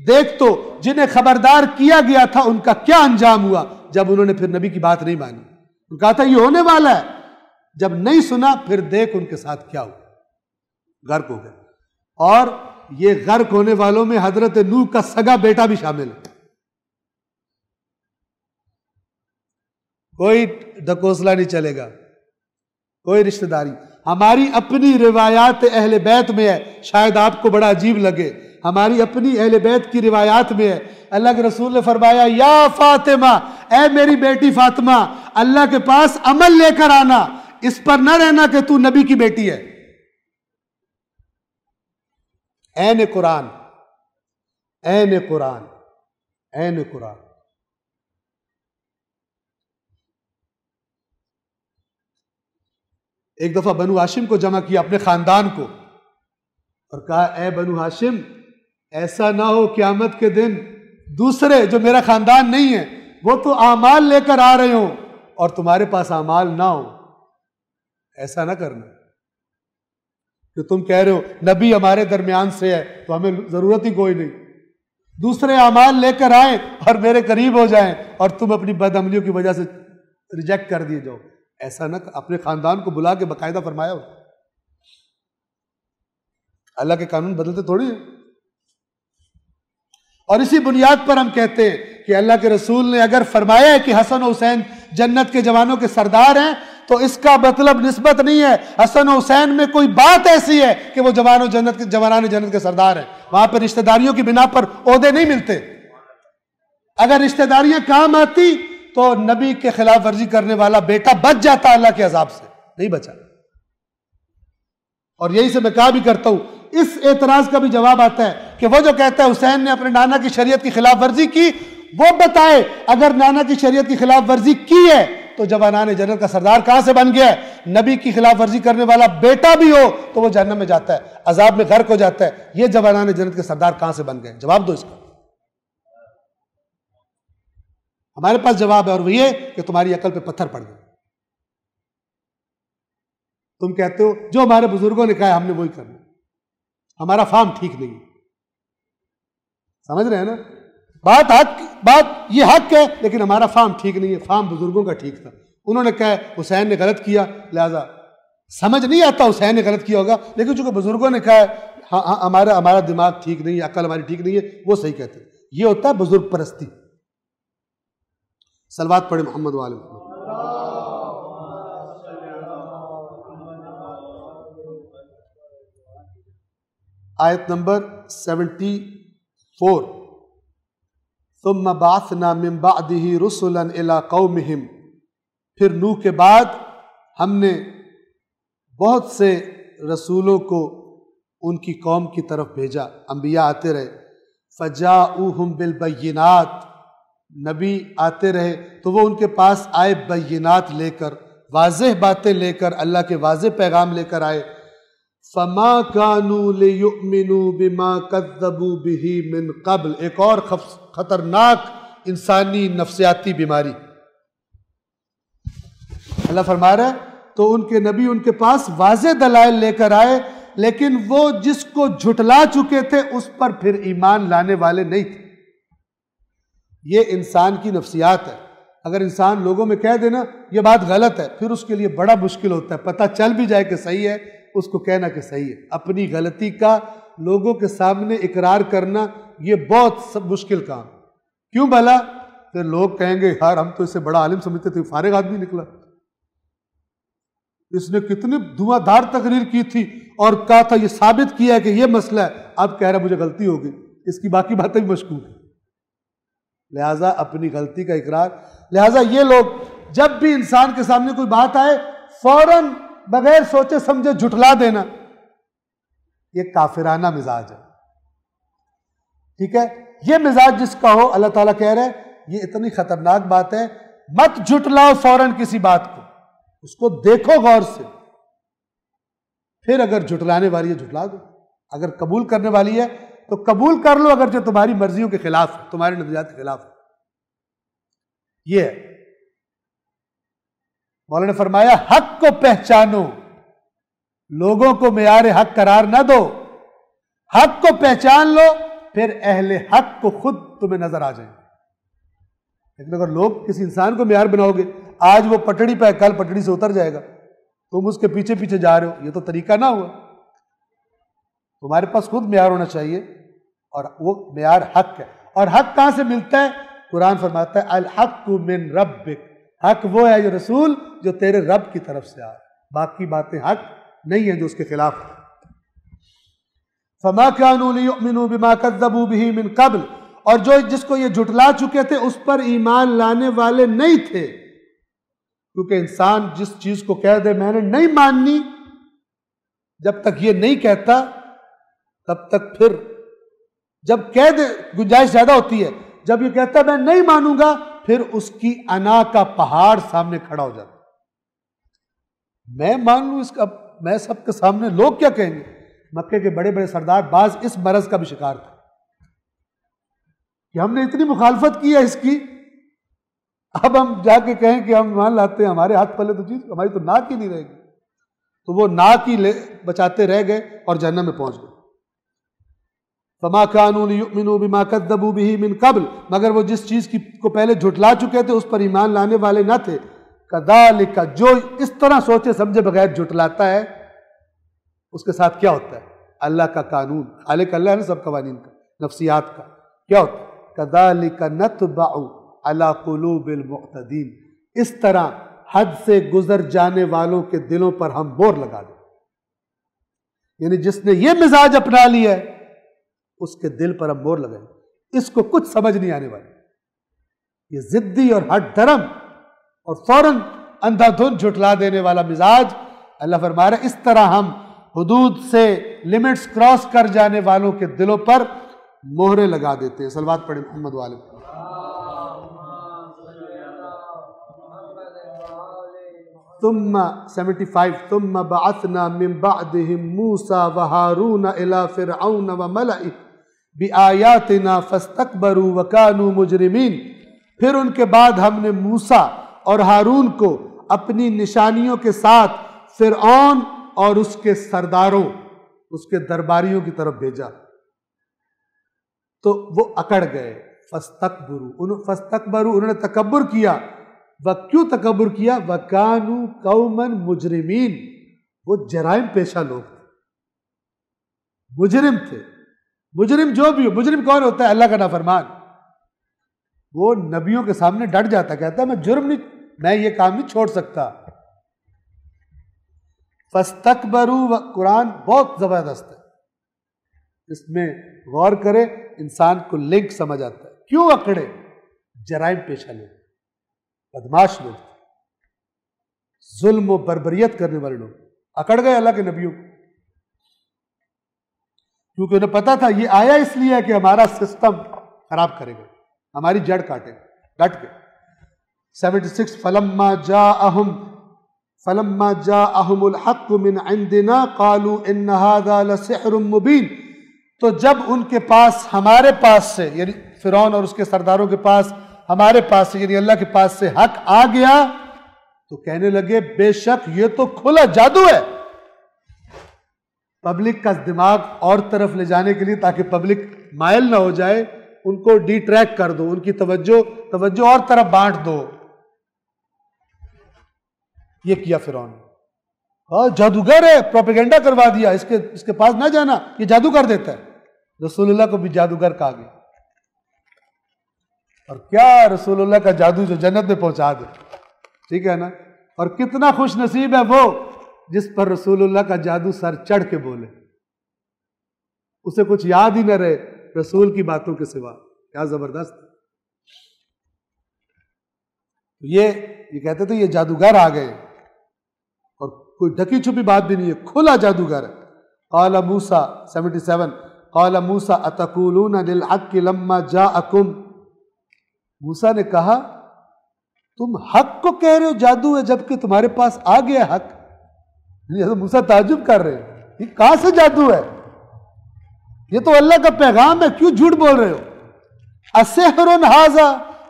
دیکھ تو جنہیں خبردار کیا گیا تھا ان کا کیا انجام ہوا جب انہوں نے پھر نبی کی بات نہیں مانی۔ ان کہا تھا یہ ہونے والا ہے، جب نہیں سنا پھر دیکھ ان کے ساتھ کیا ہوا، غرق ہو گئے۔ اور یہ غرق ہونے والوں میں حضرت نوح کا سگا بیٹا بھی شامل ہے۔ کوئی ڈھکوسلا نہیں چلے گا، کوئی رشتہ داری۔ ہماری اپنی روایات اہل بیت میں ہے، شاید آپ کو بڑا عجیب لگے، ہماری اپنی اہل بیت کی روایات میں ہے۔ اللہ کے رسول نے فرمایا یا فاطمہ، اے میری بیٹی فاطمہ، اللہ کے پاس عمل لے کر آنا، اس پر نہ رہنا کہ تو نبی کی بیٹی ہے۔ عین قرآن، عین قرآن، عین قرآن۔ ایک دفعہ بنو ہاشم کو جمع کیا، اپنے خاندان کو، اور کہا اے بنو ہاشم، ایسا نہ ہو قیامت کے دن دوسرے جو میرا خاندان نہیں ہے وہ تو اعمال لے کر آ رہے ہوں اور تمہارے پاس اعمال نہ ہو۔ ایسا نہ کرنا کہ تم کہہ رہے ہو نبی ہمارے درمیان سے ہے تو ہمیں ضرورت ہی کوئی نہیں، دوسرے اعمال لے کر آئیں اور میرے قریب ہو جائیں اور تم اپنی بد عملیوں کی وجہ سے ریجیکٹ کر دیے جاؤ۔ ایسا نہ، اپنے خاندان کو بلا کے باقاعدہ فرمایا ہو۔ اللہ کے قانون بدلتے تھوڑی ہیں۔ اور اسی بنیاد پر ہم کہتے ہیں کہ اللہ کے رسول نے اگر فرمایا ہے کہ حسن و حسین جنت کے جوانوں کے سردار ہیں تو اس کا مطلب نسبت نہیں ہے حسن و حسین میں کوئی بات ایسی ہے کہ وہ جوانان جنت کے سردار ہیں۔ وہاں پہ رشتہ داریوں کی بنا پر عہدے نہیں ملتے۔ اگر رشتہ داریاں کام آتی تو نبی کے خلاف ورزی کرنے والا بیٹا بچ جاتا اللہ کے عذاب سے، نہیں بچا۔ اور یہی سے میں کہا بھی کرتا ہوں، اس اعتراض کا بھی جواب آتا ہے کہ وہ جو کہتا ہے حسین نے اپنے نانا کی شریعت کی خلاف ورزی کی، وہ بتائے اگر نانا کی شریعت کی خلاف ورزی کی ہے تو جوانان جنت کا سردار کہاں سے بن گیا ہے؟ نبی کی خلاف ورزی کرنے والا بیٹا بھی ہو تو وہ جہنم میں جاتا ہے، عذاب میں غرق ہو جاتا ہے، یہ جوانان جنت کے سردار کہاں سے بن گئے؟ جواب دو اس کا۔ ہمارے پاس جواب ہے، اور وہ یہ کہ تمہاری عقل پہ پتھر پڑ گئے۔ تم کہتے ہو جو ہمارے بزرگوں نے کہا ہے ہم نے وہی کرنا، ہمارا فارم ٹھیک نہیں ہے۔ سمجھ رہے ہیں نا؟ بات یہ حق ہے، لیکن ہمارا فارم ٹھیک نہیں ہے، فارم بزرگوں کا ٹھیک تھا۔ انہوں نے کہا حسین نے غلط کیا، لہذا سمجھ نہیں آتا حسین نے غلط کیا ہوگا، لیکن چونکہ بزرگوں نے کہا ہے ہمارا دماغ ٹھیک نہیں ہے، عقل ہماری ٹھیک نہیں ہے، وہ صحیح کہتے ہیں۔ یہ ہوتا ہے بزرگ پرستی۔ صلوات پڑھے محمد وآل محمد۔ آیت نمبر 74، ثم بعثنا من بعده رسلا الى قومهم، پھر نوح کے بعد ہم نے بہت سے رسولوں کو ان کی قوم کی طرف بھیجا، انبیاء آتے رہے، فجاؤہم بالبینات، نبی آتے رہے تو وہ ان کے پاس آئے بینات لے کر، واضح باتیں لے کر، اللہ کے واضح پیغام لے کر آئے۔ فما كانوا ليؤمنوا بما كذبوا به من قبل، ایک اور خطرناک انسانی نفسیاتی بیماری۔ اللہ فرما رہا ہے تو ان کے نبی ان کے پاس واضح دلائل لے کر آئے، لیکن وہ جس کو جھٹلا چکے تھے اس پر پھر ایمان لانے والے نہیں تھے۔ یہ انسان کی نفسیات ہے۔ اگر انسان لوگوں میں کہہ دینا یہ بات غلط ہے، پھر اس کے لیے بڑا مشکل ہوتا ہے، پتہ چل بھی جائے کہ صحیح ہے، اس کو کہنا کہ صحیح ہے۔ اپنی غلطی کا لوگوں کے سامنے اقرار کرنا یہ بہت مشکل کام۔ کیوں بھلا؟ پھر لوگ کہیں گے یار ہم تو اسے بڑا عالم سمجھتے تھے، فارغ آدمی نکلا، اس نے کتنے دھواں دھار تقریر کی تھی اور کہا تھا یہ ثابت کیا ہے کہ یہ مسئلہ ہے، اب کہہ رہا مجھے غلطی ہو گئی، اس کی باقی باتیں بھی مشکوک ہیں۔ لہٰذا اپنی غلطی کا اقرار، لہٰذا یہ لوگ جب بھی انسان کے سامنے کوئی بات آئے فوراً بغیر سوچے سمجھے جھٹلا دینا، یہ کافرانہ مزاج ہے۔ ٹھیک ہے، یہ مزاج جس کا ہو، اللہ تعالیٰ کہہ رہے ہیں یہ اتنی خطرناک بات ہے، مت جھٹلاؤ فوراً کسی بات کو، اس کو دیکھو غور سے، پھر اگر جھٹلانے والی ہے جھٹلا دو، اگر قبول کرنے والی ہے تو قبول کر لو، اگر جو تمہاری مرضیوں کے خلاف ہے، تمہارے نظریات کے خلاف ہے۔ یہ ہے مولانا نے فرمایا حق کو پہچانو، لوگوں کو معیار حق قرار نہ دو، حق کو پہچان لو، پھر اہل حق کو خود تمہیں نظر آ جائیں۔ لیکن اگر لوگ کسی انسان کو معیار بناؤ گے، آج وہ پٹڑی پہ کل پٹڑی سے اتر جائے گا، تم اس کے پیچھے پیچھے جا رہے ہو، یہ تو طریقہ نہ ہوا۔ تمہارے پاس خود معیار ہونا چاہیے، اور وہ معیار حق ہے۔ اور حق کہاں سے ملتا ہے؟ قرآن فرماتا ہے الحق من ربک، حق وہ ہے جو رسول جو تیرے رب کی طرف سے آئے، باقی باتیں حق نہیں ہیں جو اس کے خلاف۔ فما كانوا ليؤمنوا بما كذبوا به من قبل، اور جس کو یہ جھٹلا چکے تھے اس پر ایمان لانے والے نہیں تھے، کیونکہ انسان جس چیز کو کہہ دے میں نے نہیں ماننی، جب تک یہ نہیں کہتا تب تک پھر جب کہہ دے گنجائش زیادہ ہوتی ہے، جب یہ کہتا ہے میں نہیں مانوں گا پھر اس کی انا کا پہاڑ سامنے کھڑا ہو جاتا، میں مان لوں اس کا، میں سب کے سامنے لوگ کیا کہیں گے۔ مکے کے بڑے بڑے سردار بعض اس مرض کا بھی شکار تھے کہ ہم نے اتنی مخالفت کی ہے اس کی، اب ہم جا کے کہیں کہ ہم مان لاتے ہیں، ہمارے ہاتھ پلے تو چیز ہماری تو ناک ہی نہیں رہے گی، تو وہ ناک ہی بچاتے رہ گئے اور جہنم میں پہنچ گئے۔ فما كانوا ليؤمنوا بما كذبوا به من قبل، مگر وہ جس چیز کو پہلے جھٹلا چکے تھے اس پر ایمان لانے والے نہ تھے۔ كذلك، جو اس طرح سوچے سمجھے بغیر جھٹلاتا ہے اس کے ساتھ کیا ہوتا ہے؟ اللہ کا قانون، خالق اللہ ہے نا سب قوانین کا، نفسیات کا، کیا ہوتا ہے؟ كذلك نطبع على قلوب المعتدين، اس طرح حد سے گزر جانے والوں کے دلوں پر ہم مہر لگا دیں۔ یعنی جس نے یہ مزاج اپنا لیا ہے اس کے دل پر ہم مہر لگائیں، اس کو کچھ سمجھ نہیں آنے والی، یہ ضدی اور ہٹ دھرم اور فوراً اندھا دھند جھٹلا دینے والا مزاج، اللہ فرما رہا ہے اس طرح ہم حدود سے لمٹس کراس کر جانے والوں کے دلوں پر مہرے لگا دیتے ہیں. صلوات پڑھیں محمد والے. ثم 75 ثم بعثنا من بعدهم موسى وهارون الى فرعون وملئه بآیاتنا فاستكبروا وكانوا مجرمین. پھر ان کے بعد ہم نے موسیٰ اور ہارون کو اپنی نشانیوں کے ساتھ فرعون اور اس کے سرداروں، اس کے درباریوں کی طرف بھیجا تو وہ اکڑ گئے. فاستکبروا انہوں نے تکبر کیا. وہ کیوں تکبر کیا؟ وَكَانُوا قَوْمًا مُجْرِمِينَ، وہ جرائم پیشہ لوگ تھے، مجرم تھے. مجرم جو بھی ہو، مجرم کون ہوتا ہے؟ اللہ کا نافرمان. وہ نبیوں کے سامنے ڈٹ جاتا، کہتا ہے میں یہ کام نہیں چھوڑ سکتا. فَاسْتَكْبَرُوا، قرآن بہت زبردست ہے، اس میں غور کرے انسان کو لنک سمجھ آتا ہے. کیوں اکڑے؟ جرائم پیشہ لوگ، بدماش لوگ، ظلم و بربریت کرنے والے لوگ اکڑ گئے اللہ کے نبیوں کو، کیونکہ انہیں پتا تھا یہ آیا اس لیے ہے کہ ہمارا سسٹم خراب کرے گا، ہماری جڑ کاٹے گا. ڈٹ کے 76 فلما جاءهم الحق من عندنا قالوا ان هذا لسحر مبين. تو جب ان کے پاس، ہمارے پاس سے، یعنی فرعون اور اس کے سرداروں کے پاس، ہمارے پاس سے یعنی اللہ کے پاس سے حق آ گیا تو کہنے لگے بے شک یہ تو کھلا جادو ہے. پبلک کا دماغ اور طرف لے جانے کے لیے تاکہ پبلک مائل نہ ہو جائے، ان کو ڈی ٹریک کر دو، ان کی توجہ اور طرف بانٹ دو. یہ کیا فرعون نے. جادوگر ہے، پروپیگنڈا کروا دیا، اس کے پاس نہ جانا، یہ جادو کر دیتا ہے. رسول اللہ کو بھی جادوگر کہا گیا. اور کیا رسول اللہ کا جادو جو جنت میں پہنچا دے، ٹھیک ہے نا. اور کتنا خوش نصیب ہے وہ جس پر رسول اللہ کا جادو سر چڑھ کے بولے، اسے کچھ یاد ہی نہ رہے رسول کی باتوں کے سوا. کیا زبردست. یہ کہتے تھے یہ جادوگر آ گئے، اور کوئی ڈھکی چھپی بات بھی نہیں ہے، کھلا جادوگر ہے. قال موسیٰ 77 قال موسیٰ اتقولون للحق لما جاءکم. موسیٰ نے کہا تم حق کو کہہ رہے ہو جادو ہے جبکہ تمہارے پاس آ گیا حق. موسیٰ تعجب کر رہے ہیں، یہ کہاں سے جادو ہے؟ یہ تو اللہ کا پیغام ہے، کیوں جھوٹ بول رہے ہو؟ اسحر ھذا،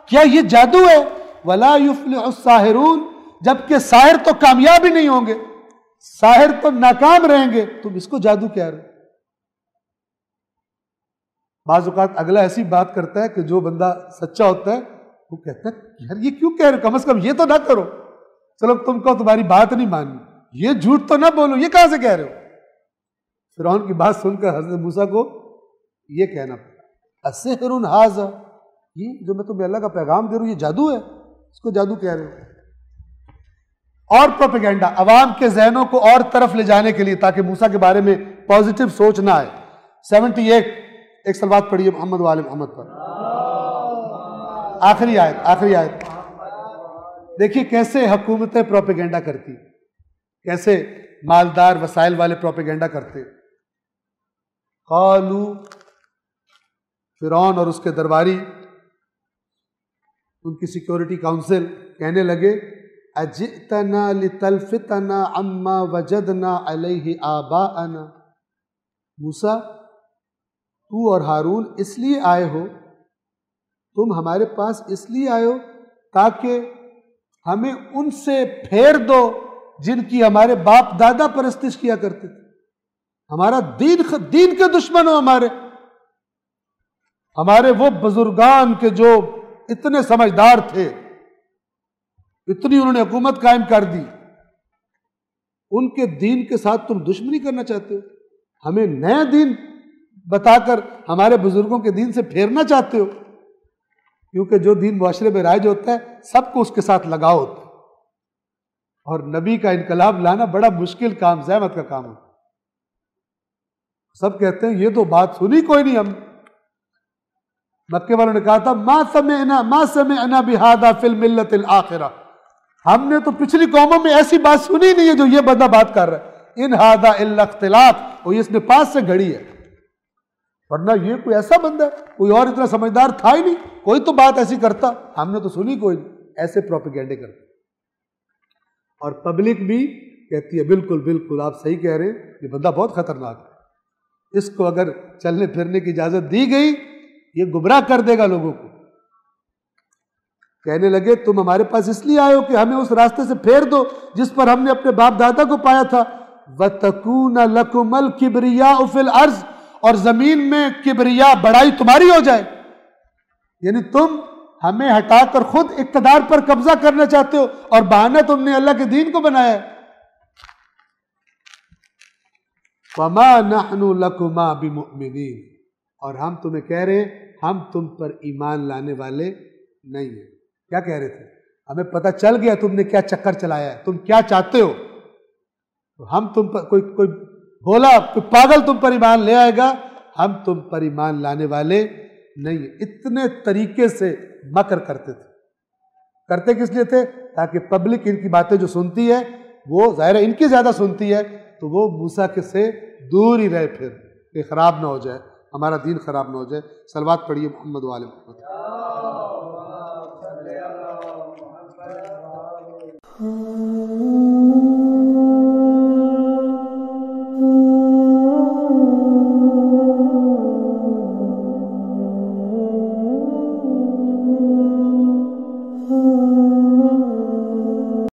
کیا یہ جادو ہے؟ ولا یفلح الساحرون، جبکہ ساحر تو کامیاب ہی نہیں ہوں گے، ساحر تو ناکام رہیں گے، تم اس کو جادو کہہ رہے ہو. بعض اوقات اگلا ایسی بات کرتا ہے کہ جو بندہ سچا ہوتا ہے وہ کہتا ہے یار یہ کیوں کہہ رہے ہو، کم از کم یہ تو نہ کرو. چلو تم کو تمہاری بات نہیں مانی، یہ جھوٹ تو نہ بولو، یہ کہاں سے کہہ رہے ہو؟ فرعون کی بات سن کر حضرت موسیٰ کو یہ کہنا پڑا اسحر ھذا، یہ جو میں تمہیں اللہ کا پیغام دے رہا ہوں یہ جادو ہے، اس کو جادو کہہ رہے ہو. اور پروپیگنڈا عوام کے ذہنوں کو اور طرف لے جانے کے لیے تاکہ موسیٰ کے بارے میں پازیٹیو سوچ نہ آئے. 78 ایک سلوات پڑھیے محمد وآل محمد پر. آخری آیت دیکھیے کیسے حکومتیں پروپیگنڈا کرتی، کیسے مالدار وسائل والے پروپیگنڈا کرتے. قالو، فرعون اور اس کے درباری، ان کی سیکیورٹی کاؤنسل کہنے لگے اجئتنا لتلفتنا عما وجدنا علیہ آباءنا. موسیٰ تو اور ہارون اس لیے آئے ہو، تم ہمارے پاس اس لیے آئے ہو تاکہ ہمیں ان سے پھیر دو جن کی ہمارے باپ دادا پرستش کیا کرتے تھے. ہمارا دین کے دشمن ہو، ہمارے وہ بزرگان کے جو اتنے سمجھدار تھے، اتنی انہوں نے حکومت قائم کر دی، ان کے دین کے ساتھ تم دشمنی کرنا چاہتے ہو، ہمیں نیا دین بتا کر ہمارے بزرگوں کے دین سے پھیرنا چاہتے ہو. کیونکہ جو دین معاشرے میں رائج ہوتا ہے سب کو اس کے ساتھ لگاؤ ہوتا ہے، اور نبی کا انقلاب لانا بڑا مشکل کام، زحمت کا کام ہوتا ہے. سب کہتے ہیں یہ تو بات سنی کوئی نہیں. ہم مکے والوں نے کہا تھا ما سمعنا بہذا فی الملۃ الآخرہ، ہم نے تو پچھلی قوموں میں ایسی بات سنی نہیں ہے جو یہ بندہ بات کر رہا ہے. ان ھذا الا اختلاق، اور یہ اس نے پاس سے گھڑی ہے، ورنہ یہ کوئی ایسا بندہ ہے، کوئی اور اتنا سمجھدار تھا ہی نہیں، کوئی تو بات ایسی کرتا ہم نے تو سنی کوئی نہیں، ایسے پروپیگینڈے کرتے۔ اور پبلک بھی کہتی ہے بالکل بالکل آپ صحیح کہہ رہے ہیں، یہ بندہ بہت خطرناک ہے، اس کو اگر چلنے پھرنے کی اجازت دی گئی یہ گمراہ کر دے گا لوگوں کو۔ کہنے لگے تم ہمارے پاس اس لیے آئے ہو کہ ہمیں اس راستے سے پھیر دو جس پر ہم نے اپنے باپ دادا کو پایا تھا، وَتَكُونَ لَكُمَ الْكِبْرِيَاءُ فِي الْأَرْضِ، اور زمین میں کبریا بڑائی تمہاری ہو جائے، یعنی تم ہمیں ہٹا کر خود اقتدار پر قبضہ کرنا چاہتے ہو اور بہانہ تم نے اللہ کے دین کو بنایا ہے۔ وَمَا نَحْنُ لَكُمَا بِمُؤْمِنِينَ، اور ہم تمہیں کہہ رہے ہیں ہم تم پر ایمان لانے والے نہیں ہیں۔ کیا کہہ رہے تھے؟ ہمیں پتہ چل گیا تم نے کیا چکر چلایا ہے، تم کیا چاہتے ہو، تو ہم تم پر کوئی بولا کوئی پاگل تم پر ایمان لے آئے گا، ہم تم پر ایمان لانے والے نہیں ہیں۔ اتنے طریقے سے مکر کرتے تھے، کرتے کس لیے تھے؟ تاکہ پبلک ان کی باتیں جو سنتی ہے وہ ظاہر ہے ان کی زیادہ سنتی ہے تو وہ موسیٰ کے سے دور ہی رہے، پھر کہ خراب نہ ہو جائے، ہمارا دین خراب نہ ہو جائے۔ صلوات پڑھیے محمد و آل محمد۔